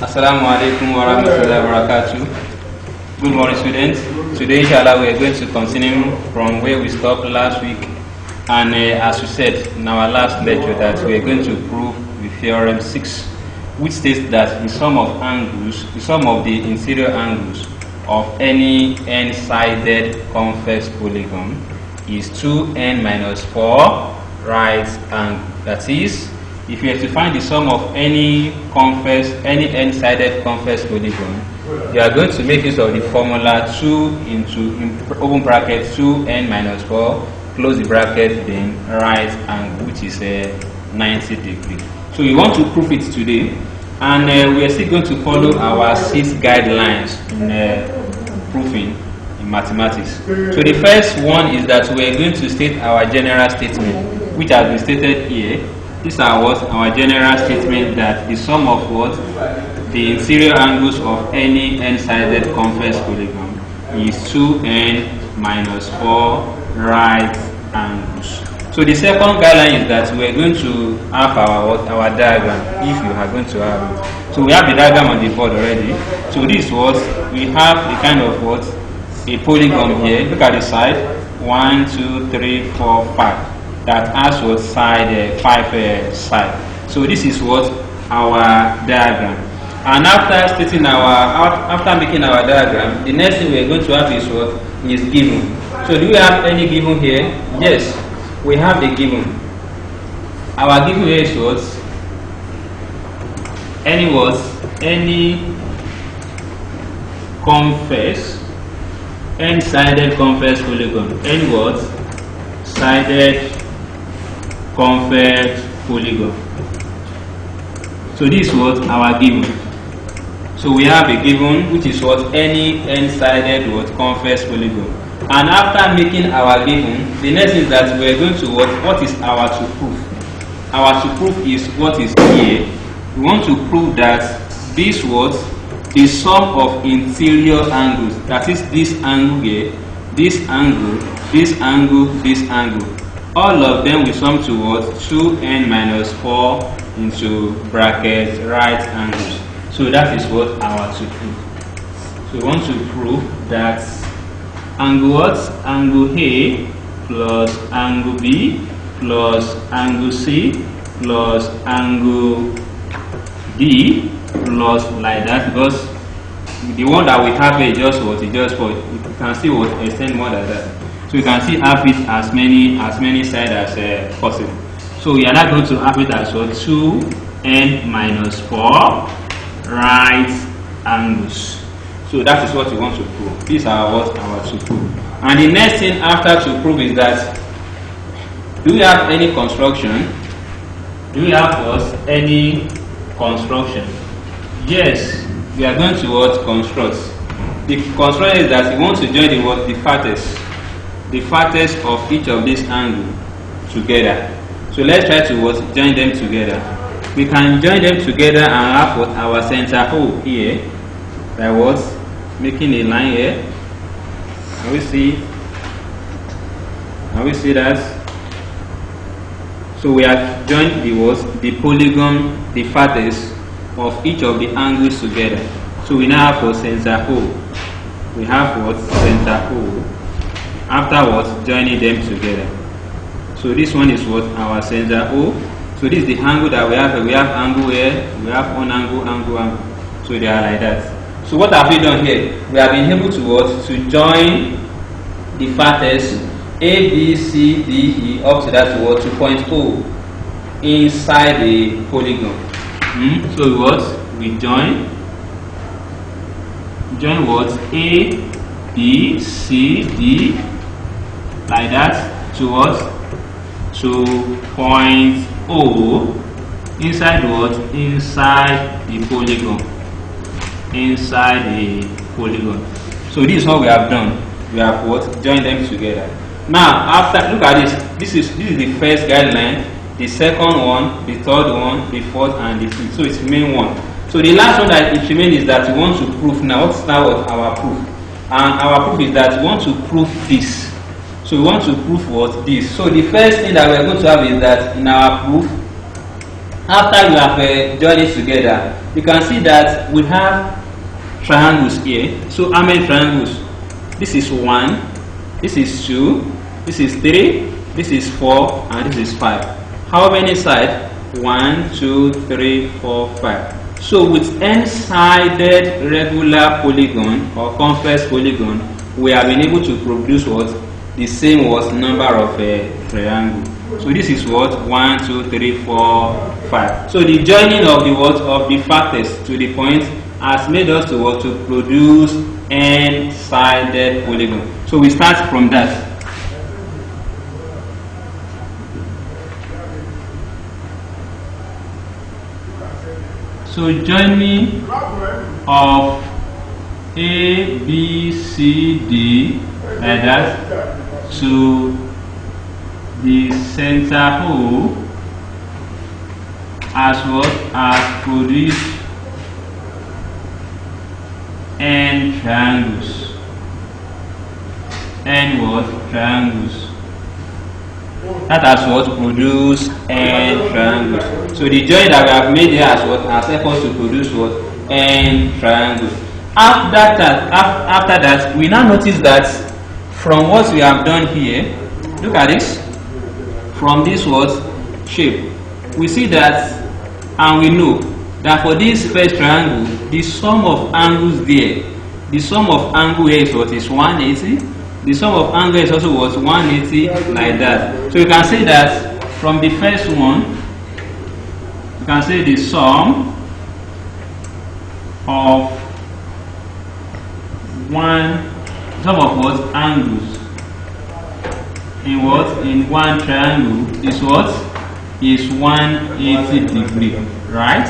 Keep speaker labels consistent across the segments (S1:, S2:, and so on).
S1: Assalamu alaikum wa rahmatullahi wa barakatuh. Good morning, students. Today, inshallah, we are going to continue from where we stopped last week. And as we said in our last lecture, that we are going to prove the theorem 6, which states that the sum of the interior angles of any n-sided convex polygon is 2n minus 4 right angle. That is, if you have to find the sum of any n-sided convex polygon, you are going to make use of the formula 2 into open bracket 2n minus 4 close the bracket, then right angle, which is 90 degrees. So we want to prove it today, and we are still going to follow our 6 guidelines in proving in mathematics. So the first one is that we are going to state our general statement, which has been stated here. These are what our general statement, that the sum of what the interior angles of any n-sided convex polygon is 2n minus 4 right angles. So the second guideline is that we are going to have our diagram, if you are going to have it. So we have the diagram on the board already. So this was, we have the kind of what a polygon here. Look at the side, 1 2 3 4 5. That has what side 5 side. So this is what our diagram. And after stating after making our diagram, the next thing we are going to have is what is given. So do we have any given here? Yes, we have the given. Our given here is what? Any convex, n-sided convex polygon. Any what? Sided convex polygon. So this is what our given. So we have a given, which is what any n-sided convex polygon. And after making our given, the next is that we are going to what is our to prove. Our to prove is what is here. We want to prove that this was the sum of interior angles. That is this angle here, this angle, this angle, this angle. All of them will sum to what? 2n minus 4 into bracket right angles. So that is what our to prove. So we want to prove that angle what? Angle A plus angle B plus angle C plus angle D plus like that, because the one that we have here is just what? It's just what? You can see what extend more than that. So you can see have it as many sides as possible. So we are not going to have it as what? 2n minus 4 right angles. So that is what we want to prove. These are what our to prove. And the next thing after to prove is that, do we have any construction? Do we have what? Any construction? Yes, we are going to what? Construct. The construction is that we want to join the fattest of each of these angles together. So let's try to what? Join them together. We can join them together and have what? Our center hole here. By what? Making a line here. Can we see that? So we have joined the polygon, the fattest of each of the angles together. So we now have a center hole. We have what? Center hole. Afterwards, joining them together. So this one is what? Our center hole. So this is the angle that we have. We have angle here. We have one angle. So they are like that. So what have we done here? We have been able to what? To join the fattest A, B, C, D, E up to that what? To point O inside the polygon. So what? We join what? A, B, C, D like that to what? To point O inside what? Inside the polygon. Inside the polygon. So this is what we have done. We have what? Joined them together. Now after, look at this. This is the first guideline, the second one, the third one, the fourth, and the fifth. So it's the main one. So the last one that it remains is that we want to prove. Now what's now our proof? And our proof is that we want to prove this. So we want to prove what? This. So the first thing that we are going to have is that in our proof, After you have joined it together, you can see that we have triangles here. So how many triangles? This is 1, this is 2, this is 3, this is 4, and this is 5. How many sides? 1, 2, 3, 4, 5. So with n-sided regular polygon or convex polygon, we have been able to produce what? The same number of triangle. So this is what? 1, 2, 3, 4, 5. So the joining of the of the factors to the point has made us to to produce n-sided polygon. So we start from that. So joining of A, B, C, D like that to the center O as produced n triangles. Triangles. That has produced n triangles. So the join that we have made here has helped us to produce n triangles. After that, we now notice that from what we have done here, look at this. From this shape, we see that, and we know that for this first triangle, the sum of angles there, the sum of angle here is 180. The sum of angle is also 180, like that. So you can say that from the first one, you can say the sum of angles in one triangle is 180 degree, right?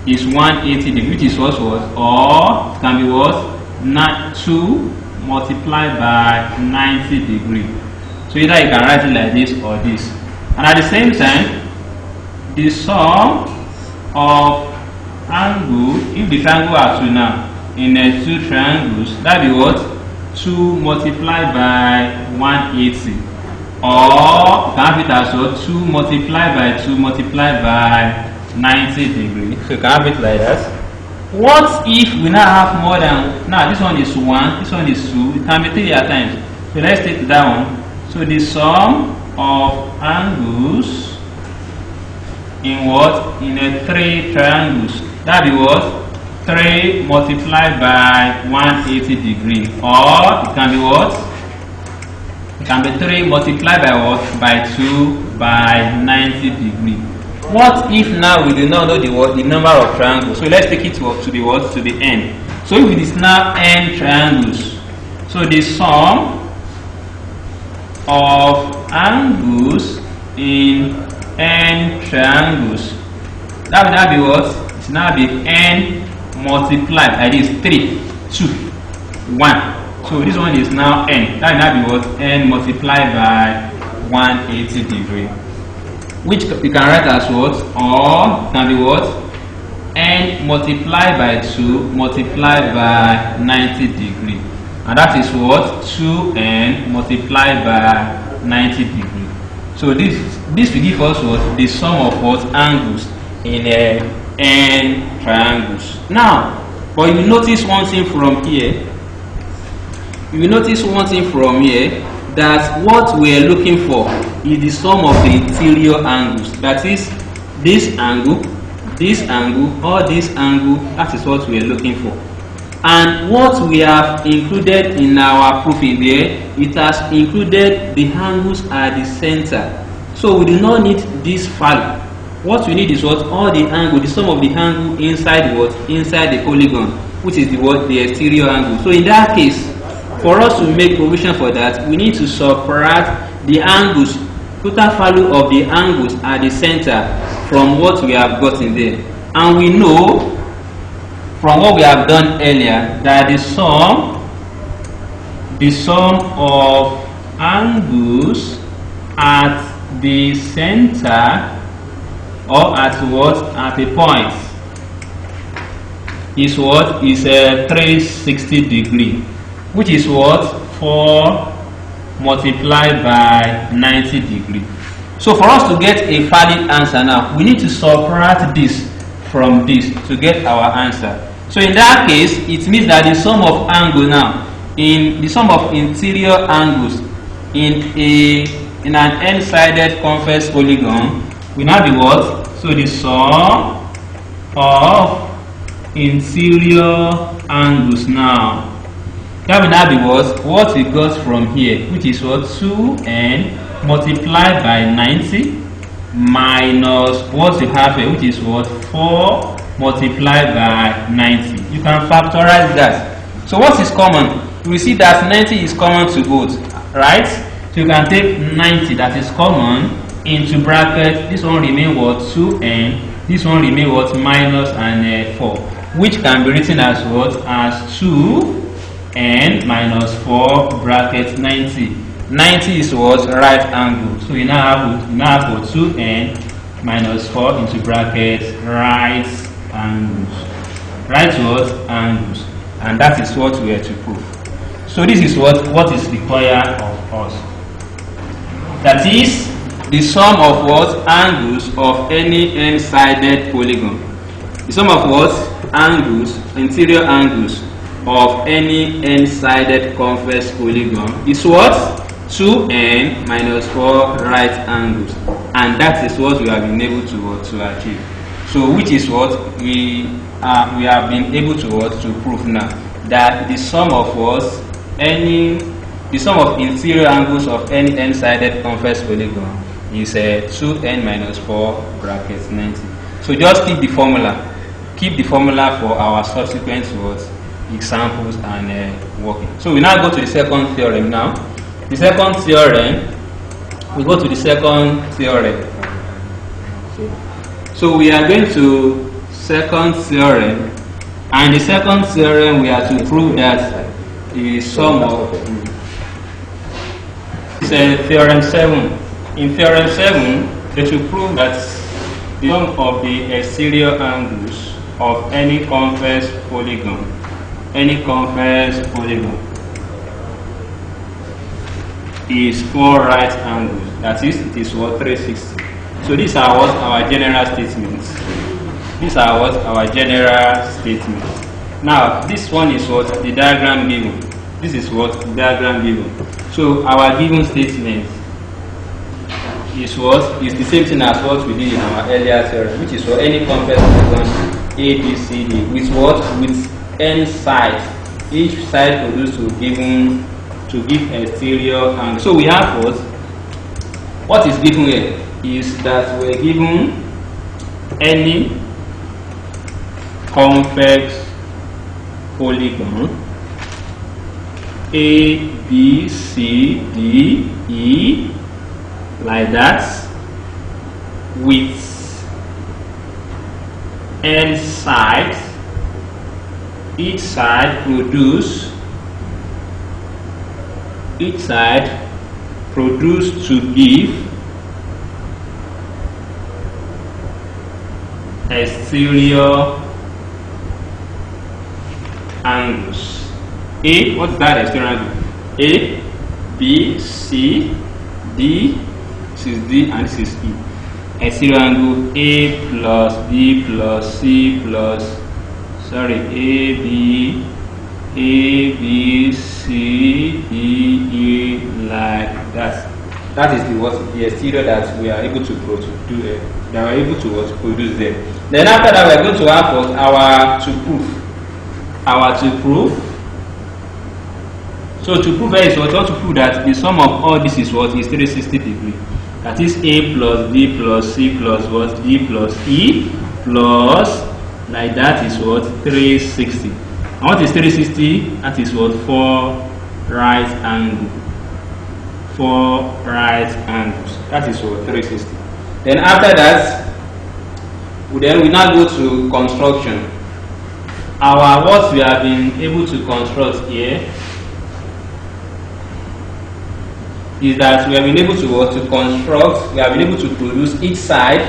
S1: Is 180 degree, which is or can be not 2 multiplied by 90 degree. So either you can write it like this or this. And at the same time, the sum of angle, if the triangle are 2 now, in 2 triangles, that be 2 multiplied by 180. Or can have it as 2 multiplied by 2 multiplied by 90 degree. So you can have it like that. What if we now have more than, now this one is 1, this one is 2, it can be 3 at times. So let's take that one. So the sum of angles in in 3 triangles, that be 3 multiplied by 180 degree. Or it can be It can be 3 multiplied by by 2 by 90 degree. What if now we do not know the number of triangles? So let's take it to the n. So if it is now n triangles, so the sum of angles in n triangles, that will now be It's now be n multiplied by this 3, 2, 1. So this one is now n. That will now be n multiplied by 180 degree. Which you can write as or can be n multiplied by 2 multiplied by 90 degree. And that is 2n multiplied by 90 degree. So this will give us the sum of angles in n triangles. Now, but you notice one thing from here. That what we are looking for is the sum of the interior angles. That is, this angle, or this angle. That is what we are looking for. And what we have included in our proofing there, it has included the angles at the center. So we do not need this value. What we need is all the angle, the sum of the angle inside inside the polygon, which is the exterior angle. So in that case, for us to make provision for that, we need to subtract the angles, total value of the angles at the center from what we have gotten there. And we know from what we have done earlier that the sum of angles at the center or at a point is 360 degree. Which is 4 multiplied by 90 degree. So for us to get a valid answer now, we need to subtract this from this to get our answer. So in that case, it means that the sum of angle now, in the sum of interior angles in an n-sided convex polygon will now be what? So the sum of interior angles now, that will now be what we got from here, which is what? 2n multiplied by 90 minus what we have here, which is what? 4 multiplied by 90. You can factorize that. So what is common? We see that 90 is common to both, right? So you can take 90 that is common into bracket. This one remain what? 2n. This one remain what? Minus and 4, which can be written as what? As 2n minus 4 bracket 90. 90 is what? Right angle. So you now have what? 2n minus 4 into bracket right angles. Right what? Angles. And that is what we are to prove. So this is what is required of us. That is the sum of what? Angles of any n-sided polygon. The sum of what? Angles, interior angles of any n-sided convex polygon is what? 2n minus 4 right angles. And that is what we have been able to achieve. So which is what we have been able to prove now, that the sum of what? The sum of interior angles of any n-sided convex polygon is 2n minus 4 brackets 90. So just keep the formula. Keep the formula for our subsequent examples and working. So we now go to the second theorem now. The second theorem, we go to the second theorem. So we are going to second theorem, and the second theorem we are to prove that the sum of theorem 7. In theorem 7, they should prove that the sum of the exterior angles of any convex polygon, is 4 right angles. That is, it is what? 360. So these are what our general statements. Now this one is what? The diagram given. This is what? The diagram given. So our given statement is what? Is the same thing as what we did in our earlier theorem, which is for any convex polygon A, B, C, D, with what? With n sides. Each side produced to give exterior angle. So we have what? What is given here is that we're given any convex polygon A, B, C, D, E, like that, with n sides. Each side produce to give exterior angles. A, what's that exterior angle? A, B, C, D, this is D and this is E. Exterior angle A plus B plus C plus, A, B, C, D, E, like that. That is the exterior that we are able to produce there. Then after that, we are going to have our to prove. So to prove is what? We want to prove that the sum of all this is what? Is 360 degrees. That is A plus B plus C plus what? D plus E plus, like that is what? 360. And what is 360? That is what? 4 right angle. 4 right angles. That is what? 360. Then after that, we now go to construction. What we have been able to construct here is that we have been able we have been able to produce each side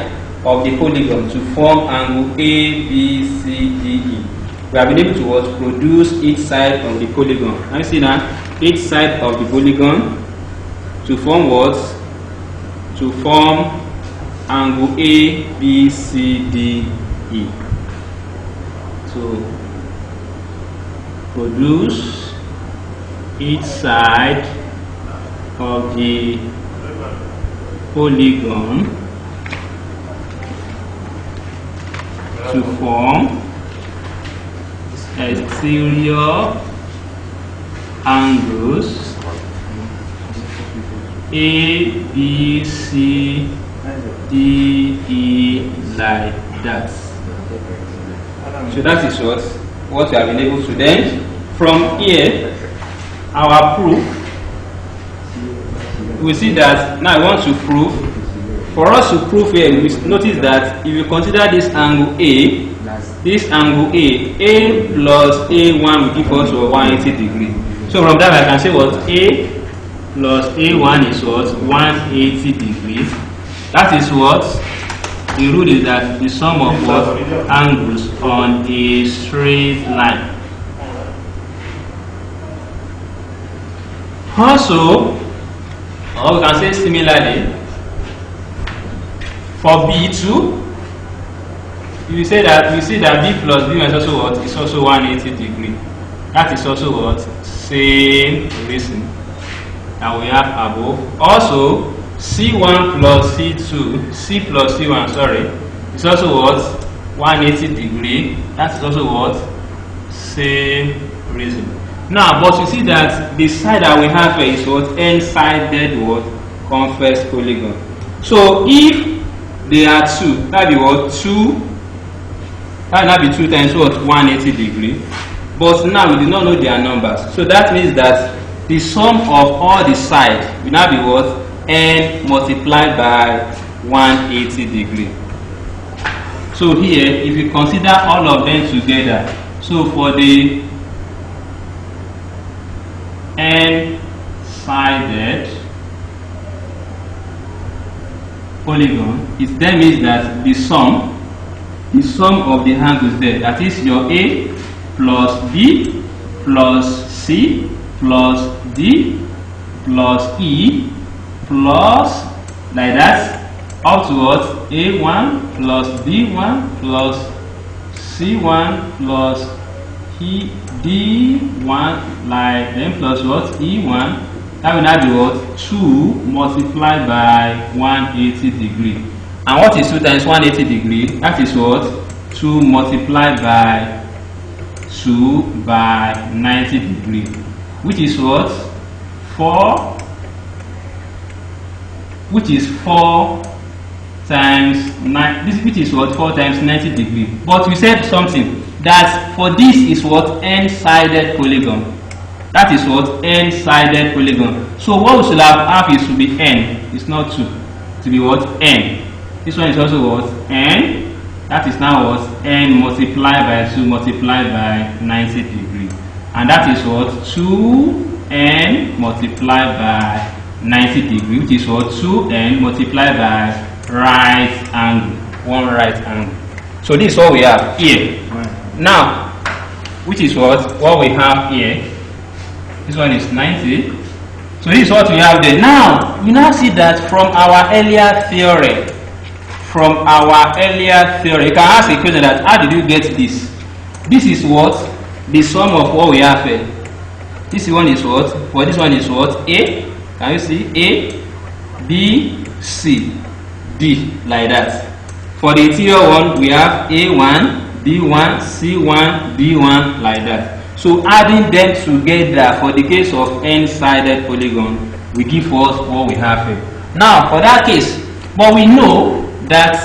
S1: of the polygon to form angle A, B, C, D, E. We have been able to produce each side of the polygon. Can you see now? Each side of the polygon to form what? to form angle ABCDE. So produce each side of the polygon to form exterior angles A, B, C, D, E, like that. So that is what we have been able to then. From here, our proof, we see that now I want to prove. For us to prove here, we notice that if you consider this angle A, A plus A1 will give us 180 degree. So from that I can say what A plus A1 is what 180 degrees. That is what the rule is, that the sum of what angles on a straight line. Also, or we can say similarly, for B2, we see that B plus B is also what? Is also 180 degree. That is also what? Same reason that we have above. Also, C1 plus C2, C plus C1, sorry, is also what? 180 degree. That is also what? Same reason. Now, but you see that the side that we have here is what? N-sided what? Convex polygon. So if they are 2, that will be what? 2. That will be 2 times what? 180 degree. But now we do not know their numbers. So that means that the sum of all the sides will now be what? N multiplied by 180 degree. So here, if you consider all of them together, so for the N-sided polygon, it then means that the sum of the angles there, that is your A plus B plus C plus D plus E plus like that up to what? A1 plus B1 plus C1 plus D1 like then plus what? E1. That will now be what? 2 multiplied by 180 degree. And what is 2 times 180 degree? That is what? 2 multiplied by 2 by 90 degree. Which is what? 4. Which is 4 times 9. This which is what? 4 times 90 degree. But we said something that for this is what? N-sided polygon. That is what? N-sided polygon. So what we should have is to be N. It's not 2. To be what? N. This one is also what? N. That is now what? N multiplied by 2 multiplied by 90 degree. And that is what? 2N multiplied by 90 degree, which is what? 2N multiplied by right angle. One right angle. So this is what we have here. Now, which is what we have here. This one is 90. So this is what we have there. Now, you now see that from our earlier theorem, you can ask a question that how did you get this? This is what? The sum of what we have here. This one is what? For this one is what? A. Can you see? A, B, C, D, like that. For the interior one, we have A1, B1, C1, D1, like that. So adding them together for the case of N-sided polygon will give us what we have here. Now for that case, but we know that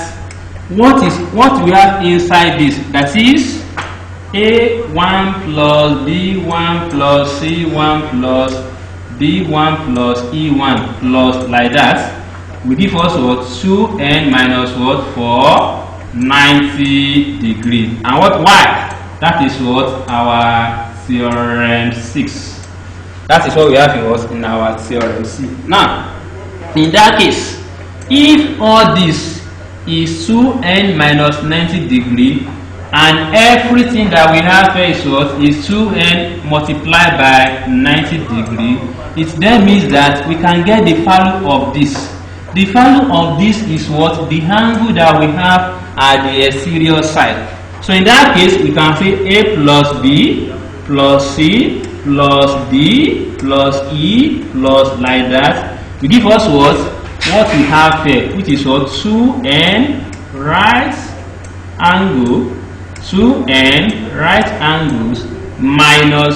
S1: what we have inside this, that is A1 plus B1 plus C1 plus D1 plus E1 plus like that will give us what? 2N minus what? For 90 degree. And what? Why? That is what? Our theorem 6. That is what we have in our theorem 6. Now, in that case, if all this is 2N minus 90 degree and everything that we have here is what? Is 2N multiplied by 90 degree, it then means that we can get the value of this The value of this is what? The angle that we have at the exterior side. So in that case, we can say A plus B plus C plus D plus E plus like that. We give us what? What we have here, which is what? 2n right angle, 2n right angles minus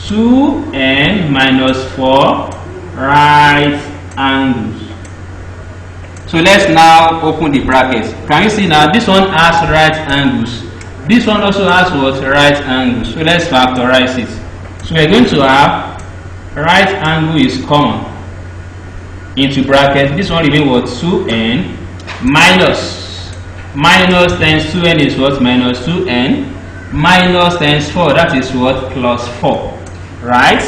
S1: 2n minus 4 right angles. So let's now open the brackets. Can you see now this one has right angles. This one also has what? Right angles. So let's factorize it. So we're going to have right angle is common into bracket. This one remains what? 2n minus times 2n is what? Minus 2n minus times 4, that is what? Plus 4. Right?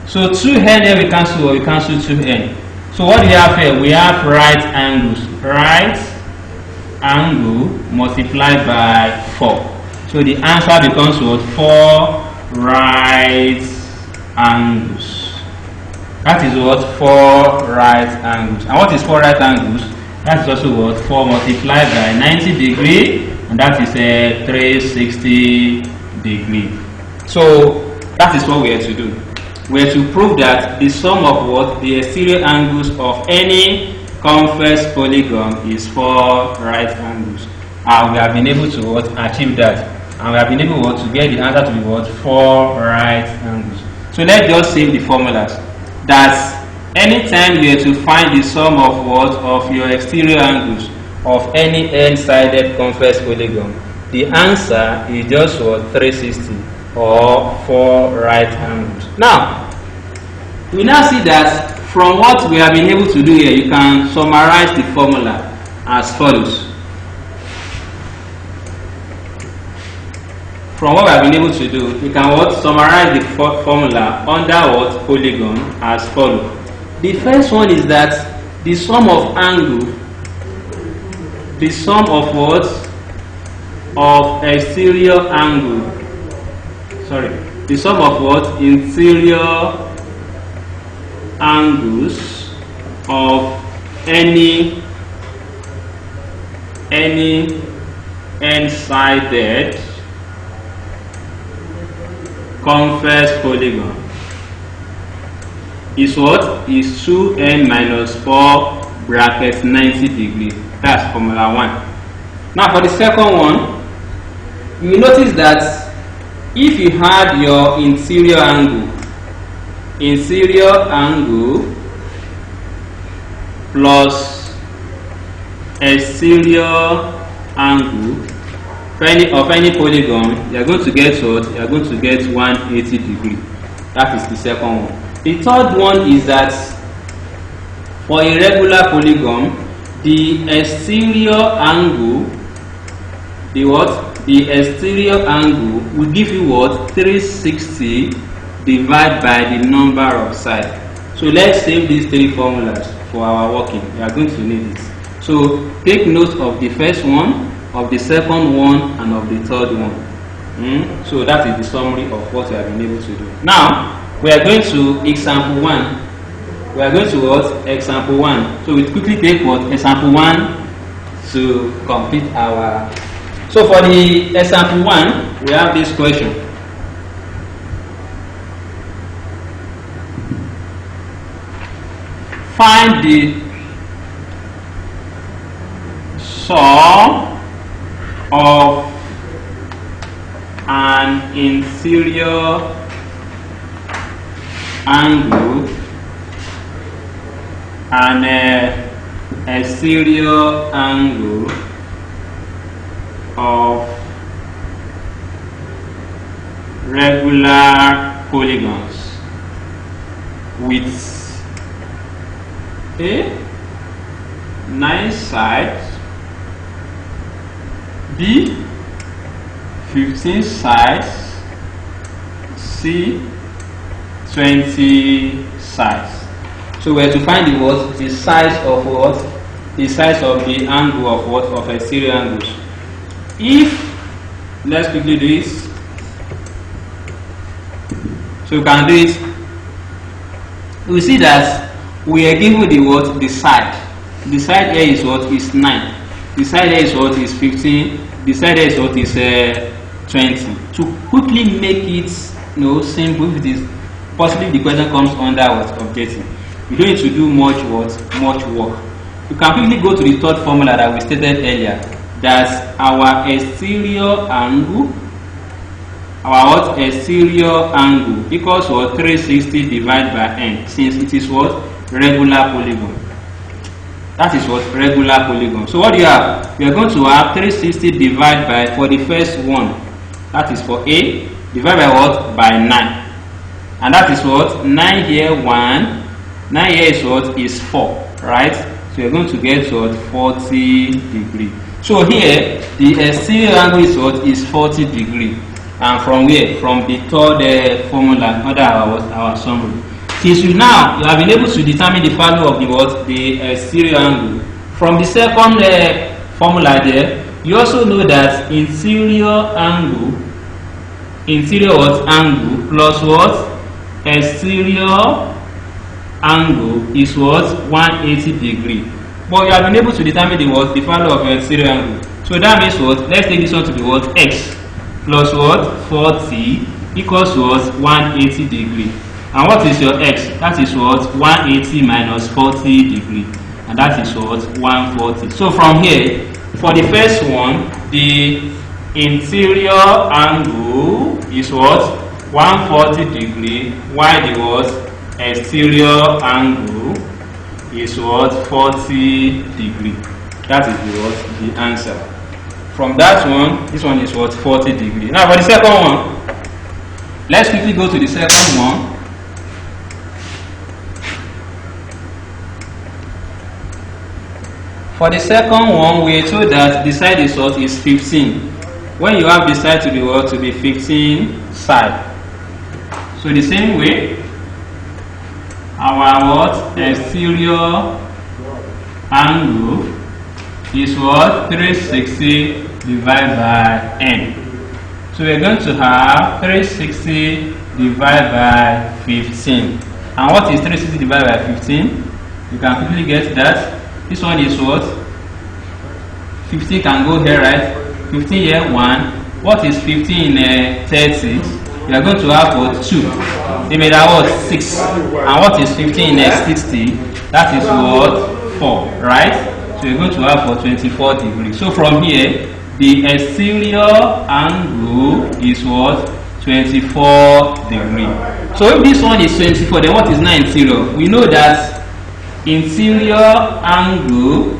S1: So 2n here we cancel, or we cancel 2n. So what do we have here? We have right angles. Right angle multiplied by 4. So the answer becomes what? 4 right angles. That is what? 4 right angles. And what is 4 right angles? That is also what? 4 multiplied by 90 degree, and that is 360 degree. So that is what we have to do. We have to prove that the sum of what? The exterior angles of any convex polygon is 4 right angles. And we have been able to what? Achieve that. And we have been able to get the answer to be what? 4 right angles. So let's just save the formulas. That anytime you have to find the sum of what? Of your exterior angles of any n-sided convex polygon, the answer is just what? 360 or 4 right angles. Now, we now see that from what we have been able to do here, you can summarize the formula as follows. From what we have been able to do, you can what? Summarize the formula under what? Polygon as follows. The first one is that the sum of angle, the sum of what? Of exterior angle. Sorry, the sum of what? Interior angles of any n-sided convex polygon is what? Is 2n minus 4 bracket 90 degree. That's formula 1. Now for the second one, you will notice that if you had your interior angle plus exterior angle of any polygon, you are going to get what? You are going to get 180 degree. That is the second one. The third one is that for a regular polygon, the exterior angle, the what? The exterior angle will give you what? 360 divided by the number of sides. So let's save these 3 formulas for our working. We are going to need it. So take note of the first one, of the second one, and of the third one. So that is the summary of what we have been able to do. Now we are going to example 1. We are going to what? Example 1. So we quickly take what? Example 1 to complete our. So for the example 1, we have this question. Find the sum of an interior angle and exterior angle of regular polygons with A, 9 sides, B, 15 sides, C, 20 sides. So we have to find the what? The size of what? The size of the angle of what? Of exterior angles. If, let's quickly do this. So we can do it. We see that we are given the what? The side. The side here is what? Is 9. The side here is what? Is 15. The side here is what? Is 20. To quickly make it simple, if it is possibly the question comes under what? Objective. You don't need to do much work. You can quickly go to the third formula that we stated earlier. That's our exterior angle. Our what? Exterior angle equals what? 360 divided by n, since it is what? Regular polygon. That is what? Regular polygon. So what do you have? We are going to have 360 divided by, for the first one, that is for A, divided by what? By 9. And that is what? 9 here 1, 9 here is what? Is 4, right? So you're going to get what? 40 degree. So here, the exterior angle is what? Is 40 degree. And from where? From the third formula under our summary. Since you have been able to determine the value of the what? The exterior angle. From the second formula there, you also know that interior angle angle plus what? Exterior angle is what? 180 degree. But you have been able to determine the what? The value of your exterior angle. So that means what? Let's take this one to be what? X plus what? 40 equals what? 180 degree. And what is your x? That is what? 180 minus 40 degree. And that is what? 140. So from here, for the first one, the interior angle is what? 140 degree, while the what? Exterior angle is what? 40 degree. That is the what? The answer. From that one, this one is what? 40 degree. Now for the second one, let's quickly go to the second one. For the second one, we are told that the side is what? Is 15. When you have the side to be what? To be 15 side. So the same way, our what? Exterior angle is what? 360 divided by n. So we are going to have 360 divided by 15. And what is 360 divided by 15? You can quickly get that. This one is what? 15 can go here, right? 15 here, 1. What is 15 in 30? We are going to have what? 2. They made out what? 6. And what is 15 in 60? That is what? 4, right? So we're going to have for 24 degrees. So from here, the exterior angle is what? 24 degrees. So if this one is 24, then what is now interior? We know that interior angle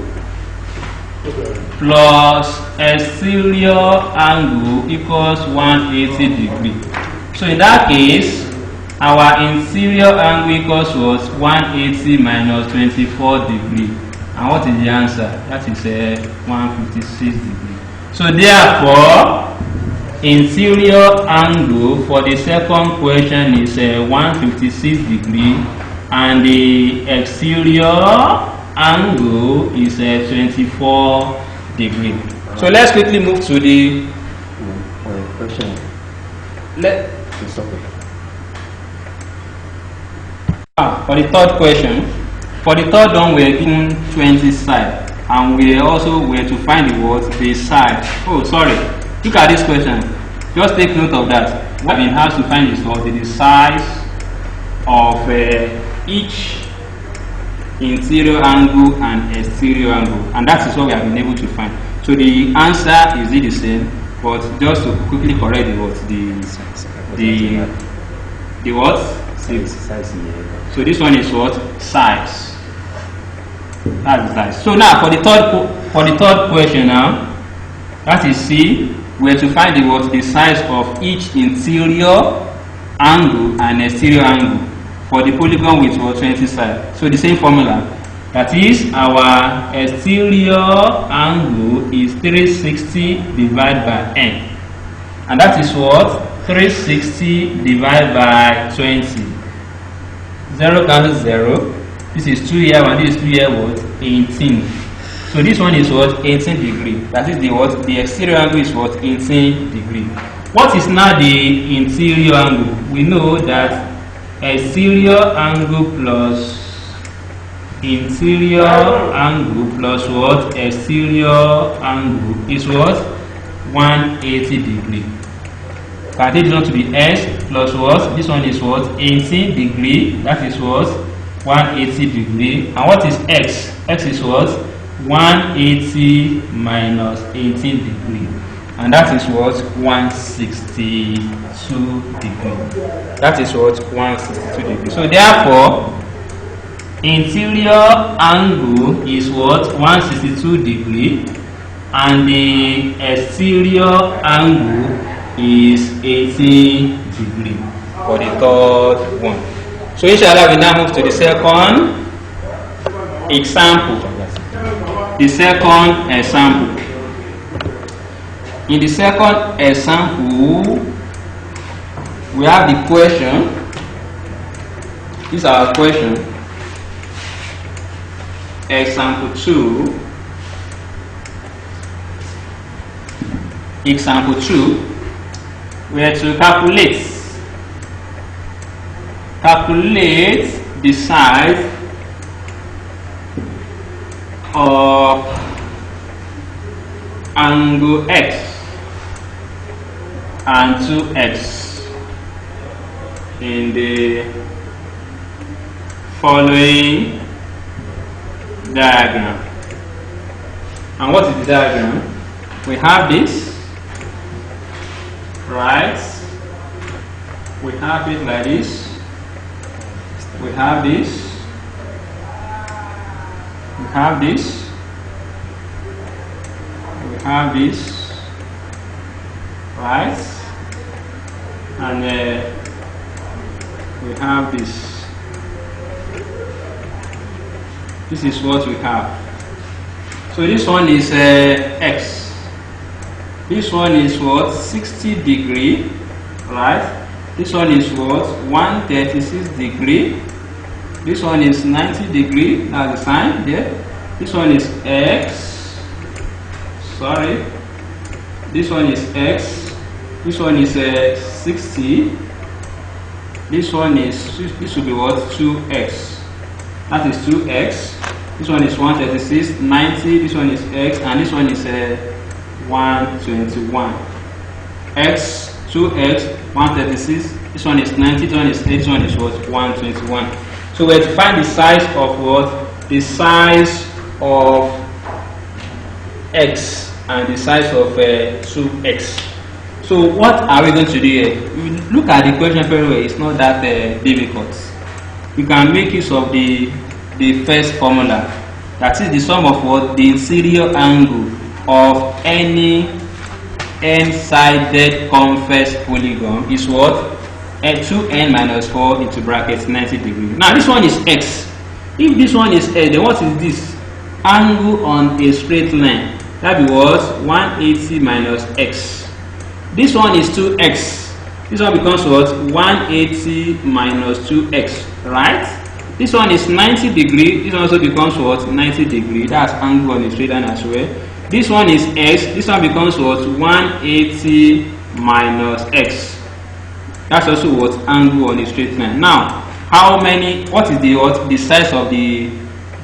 S1: plus exterior angle equals 180 degree. So in that case, our interior angle equals what? 180 minus 24 degree. And what is the answer? That is 156 degree. So therefore, interior angle for the second question is 156 degree. And the exterior angle is 24 degree. So let's quickly move to the
S2: question.
S1: For the third question, for the third one, we are given 20 sides, and we also were to find the what? The side. Oh, sorry. Look at this question. Just take note of that. What we have to find is what? The size of each interior angle and exterior angle, and that is what we have been able to find. So the answer is the same, but just to quickly correct the what? The what?
S2: Size.
S1: So this one is what? Size. That's the size. So now for the third question now, that is C, we are to find the what? The size of each interior angle and exterior angle for the polygon with what? 20 sides. So the same formula. That is, our exterior angle is 360 divided by n. And that is what? 360 divided by 20. 0 cancels 0. This is 2 here, and this is 2 here, what? 18. So this one is what? 18 degree. That is the what? The exterior angle is what? 18 degree. What is now the interior angle? We know that exterior angle plus interior angle plus what? Exterior angle is what? 180 degree. Can I take this one to be S plus what? This one is what? 18 degree. That is what? 180 degree. And what is X? X is what? 180 minus 18 degree. And that is what? 162 degree. That is what? 162 degree. So therefore, interior angle is what? 162 degree. And the exterior angle is 18 degree for the third one. So inshallah we now move to the second example. The second example. In the second example, we have the question. This is our question. Example 2. Example 2. We are to calculate the side of angle X and 2x in the following diagram. And what is the diagram? We have this, right? We have it like this. We have this. We have this. We have this, right? And we have this. This is what we have. So this one is X. This one is what? 60 degree, right? This one is what? 136 degree. This one is 90 degree. That's the sign there. This one is X. Sorry. This one is X. This one is 60. This one is, this will be what? 2x. That is 2x. This one is 136, 90. This one is X, and this one is 121. X, 2x, 136. This one is 90. This one is 8. This one is what? 121. So we have to find the size of what? The size of X and the size of 2x. So what are we going to do here? We look at the question very well. It's not that difficult. We can make use of the first formula. That is the sum of what? The interior angle of any n-sided convex polygon is what? 2n minus 4 into brackets 90 degree. Now this one is x. If this one is then what is this? Angle on a straight line. That be what? 180 minus x. This one is 2x. This one becomes what? 180 minus 2x, right? This one is 90 degree. This one also becomes what? 90 degree. That's angle on a straight line as well. This one is x. This one becomes what? 180 minus x. That's also what? Angle on a straight line. Now, how many? What is the what? The size of the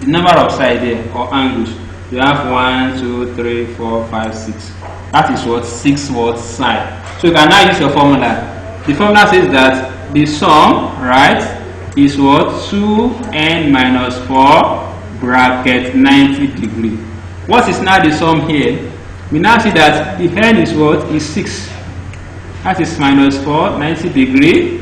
S1: number of sides there or angles? You have 1, 2, 3, 4, 5, 6. That is what? 6 what side. So you can now use your formula. The formula says that the sum, right, is what? 2n minus 4 bracket 90 degree. What is now the sum here? We now see that the n is what? Is 6. That is minus 4, 90 degree.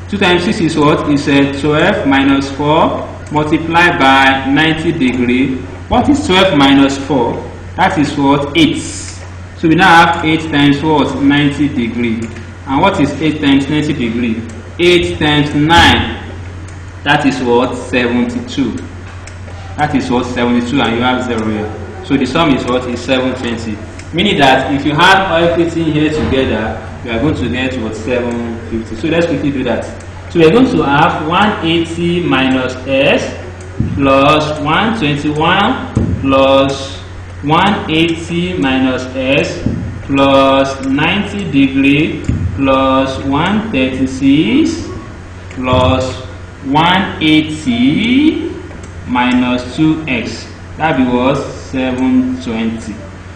S1: 2 times 6 is what? Is 12 minus 4 multiplied by 90 degree. What is 12 minus 4? That is what? 8. So we now have 8 times what? 90 degree. And what is 8 times 90 degree? 8 times 9. That is what? 72. That is what? 72, and you have 0 here. So the sum is what? Is 720. Meaning that if you have everything here together, you are going to get what? 750. So let's quickly do that. So we are going to have 180 minus s plus 121 plus 180 minus s plus 90 degree plus 136 plus 180 minus 2x. That be what? 720.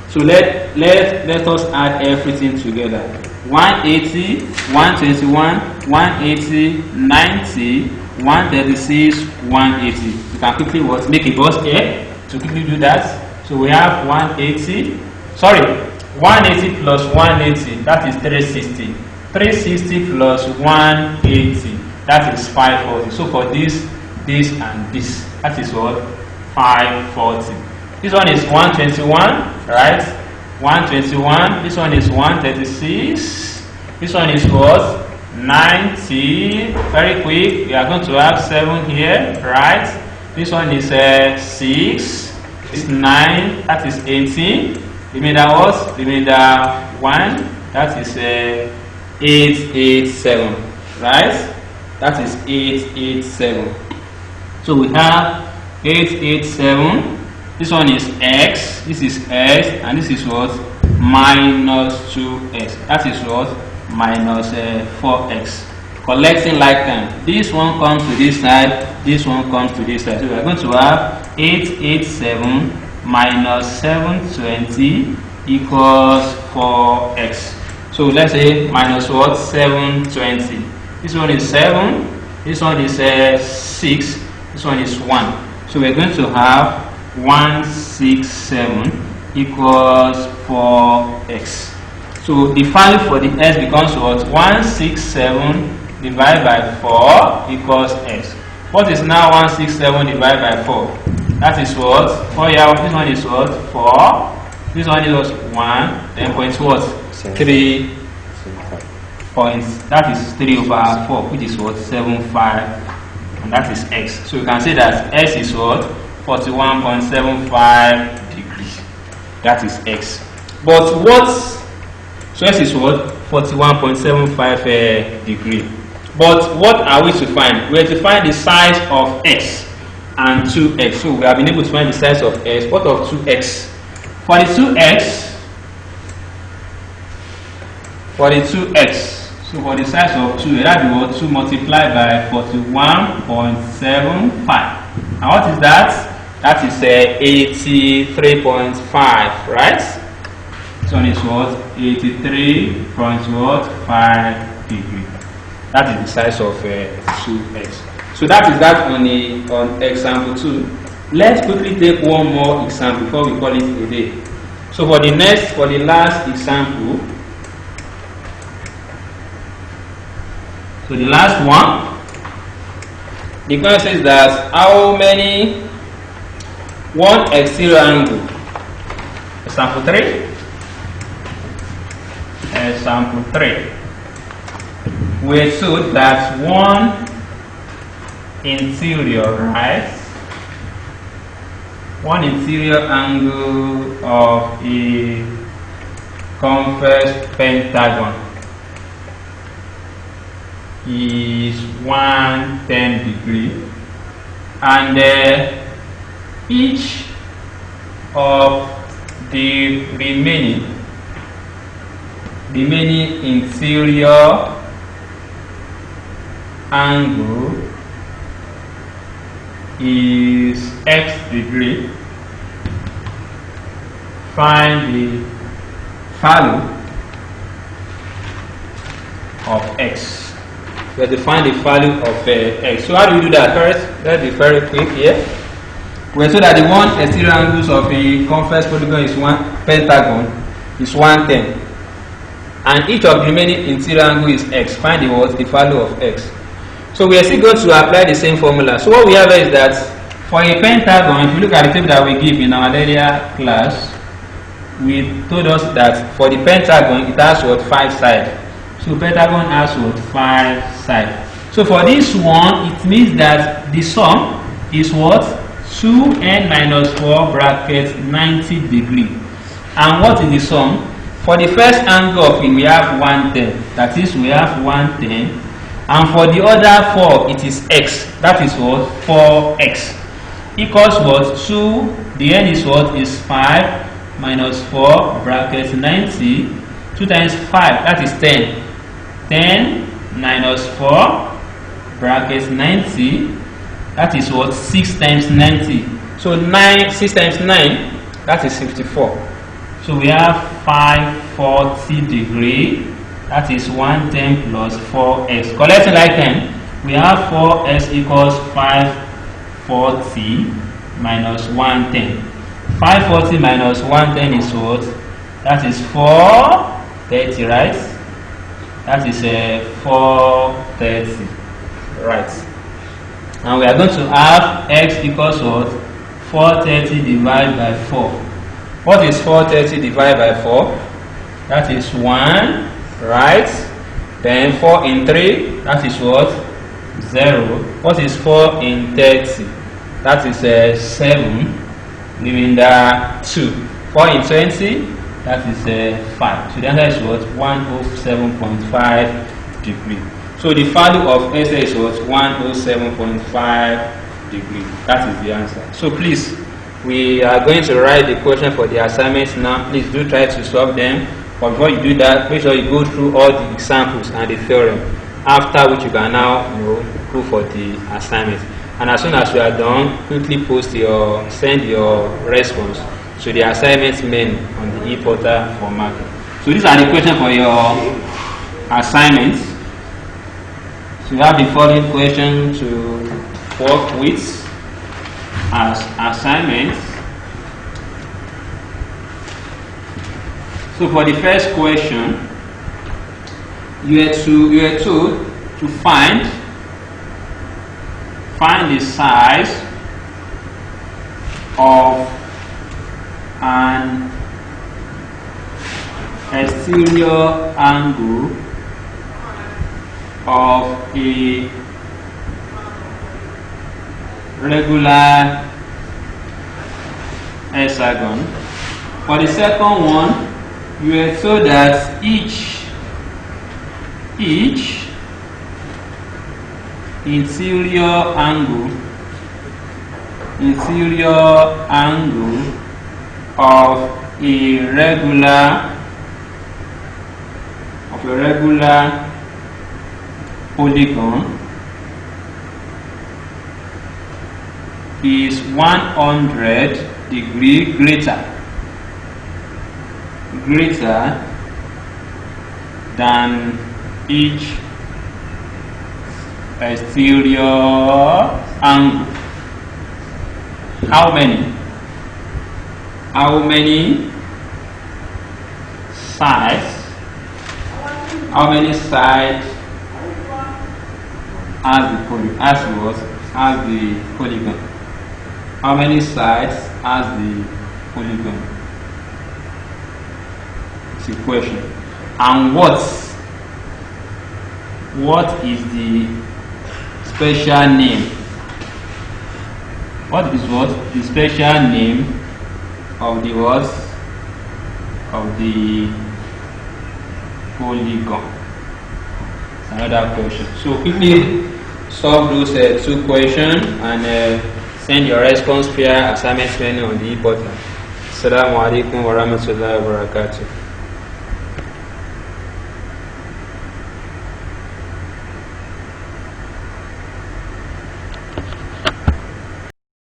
S1: So let us add everything together. 180, 121, 180, 90, 136, 180. You can quickly what? Make a box here to quickly do that. So we have 180. Sorry, 180 plus 180. That is 360. 360 plus 180. That is 540. So for this, and this, that is what? 540. This one is 121, right? 121. This one is 136. This one is what? 90. Very quick. We are going to have 7 here, right? This one is 6. It's 9. That is 18. Remainder what? Remainder 1. That is 887, right? That is 887. So we have 887. This one is x, this is x, and this is what? Minus 2x. That is what? Minus 4x. Collecting like time. This one comes to this side, this one comes to this side. So we are going to have 887 minus 720 equals 4x. So let's say minus what? 720. This one is 7, this one is 6, this one is 1. So we're going to have 167 equals 4x. So the value for the x becomes what? 167 divided by 4 equals x. What is now 167 divided by 4? That is what? 4 here. This one is what? 4. This one is what? 1. Then points what? 3 points. That is 3 over 4, which is what? 75. And that is x. So you can say that x is what? 41.75 degrees. That is x. But what? So x is what? 41.75 degree. But what are we to find? We are to find the size of x and 2x. So we have been able to find the size of x. What of 2x? For the 2x, so for the size of 2, that will be what? 2 multiplied by 41.75. And what is that? That is 83.5, right? This one is what? 83.5 degree. That is the size of 2x. So that is that on example 2. Let's quickly take one more example before we call it a day. So for the last example, so the last one, the question says that how many one exterior angle. Example 3. Example 3. We're told that one interior, right? One interior angle of a convex pentagon is 110 degrees, and each of the remaining interior angle is x degree. Find the value of x. We have to find the value of x. So how do we do that? First, let's be very quick here. We're told that the one exterior angles of a convex polygon is pentagon is 110, and each of the remaining interior angle is x. Find the value of x. So we are still going to apply the same formula. So what we have is that for a pentagon, if you look at the table that we give in our earlier class, we told us that for the pentagon it has what? 5 sides. So pentagon has what? 5 sides. So for this one, it means that the sum is what? 2n minus 4 bracket 90 degree. And what is the sum? For the first angle of it, we have 110. That is, we have 110. And for the other 4, it is x. That is what? 4x. Equals what? 2. The n is what? Is 5 minus 4 bracket 90. 2 times 5, that is 10. 10 minus 4 bracket 90 That is what? 6 times 90. So 6 times 9, that is 54. So we have 540 degree. That is 110 plus 4x. Collecting like 10, we have 4x equals 540 minus 110. 540 minus 110 is what? That is 430, right? That is 430, right? And we are going to have x equals what? 430 divided by 4. What is 430 divided by 4? That is 1, right? Then 4 in 3, that is what? 0. What is 4 in 30? That is 7. Leaving that 2. 4 in 20, that is 5. So the answer is what? 107.5 degree. So the value of S is what? 107.5 degree. That is the answer. So please, we are going to write the question for the assignments now. Please do try to solve them. But before you do that, make sure you go through all the examples and the theorem. After which you can now go for the assignment. And as soon as you are done, quickly send your response to the assignment menu on the e-portal for marking. So these are the questions for your assignments. So you have the following question to work with as assignments. So for the first question, you are told to find the size of an exterior angle of a regular hexagon. For the second one, you are told that each interior angle of a regular polygon is 100 degree greater than each exterior angle. How many sides has the polygon? How many sides has the polygon? It's a question. And what is the special name? What is the special name of the polygon? Another question. So quickly solve those 2 questions and send your response via assignment menu on the e-portal. Assalamu alaikum wa rahmatullahi wa barakatuh.